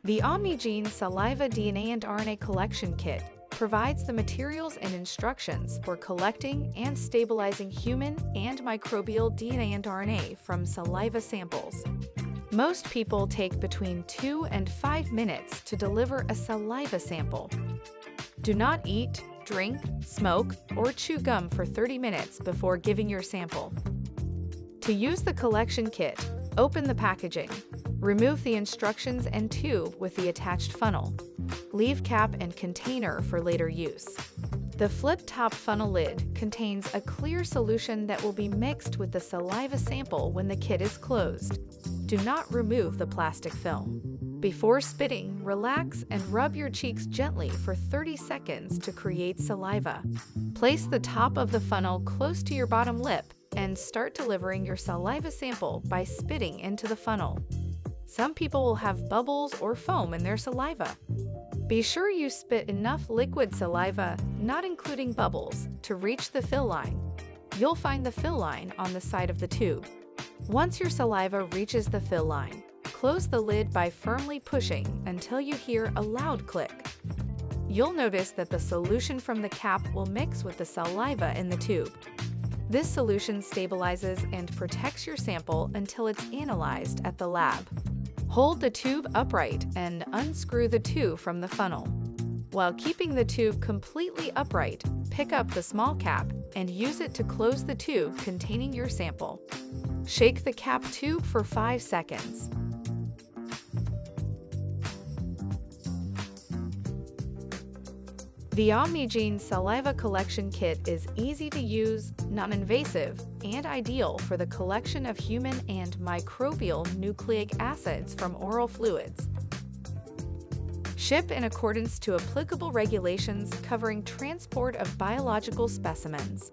The OMNIgene SALIVA DNA and RNA Collection Kit provides the materials and instructions for collecting and stabilizing human and microbial DNA and RNA from saliva samples. Most people take between 2 and 5 minutes to deliver a saliva sample. Do not eat, drink, smoke, or chew gum for 30 minutes before giving your sample. To use the collection kit, open the packaging. Remove the instructions and tube with the attached funnel. Leave cap and container for later use. The flip-top funnel lid contains a clear solution that will be mixed with the saliva sample when the kit is closed. Do not remove the plastic film. Before spitting, relax and rub your cheeks gently for 30 seconds to create saliva. Place the top of the funnel close to your bottom lip and start delivering your saliva sample by spitting into the funnel. Some people will have bubbles or foam in their saliva. Be sure you spit enough liquid saliva, not including bubbles, to reach the fill line. You'll find the fill line on the side of the tube. Once your saliva reaches the fill line, close the lid by firmly pushing until you hear a loud click. You'll notice that the solution from the cap will mix with the saliva in the tube. This solution stabilizes and protects your sample until it's analyzed at the lab. Hold the tube upright and unscrew the tube from the funnel. While keeping the tube completely upright, pick up the small cap and use it to close the tube containing your sample. Shake the cap tube for 5 seconds. The OMNIgene Saliva Collection Kit is easy to use, non-invasive, and ideal for the collection of human and microbial nucleic acids from oral fluids. Ship in accordance to applicable regulations covering transport of biological specimens.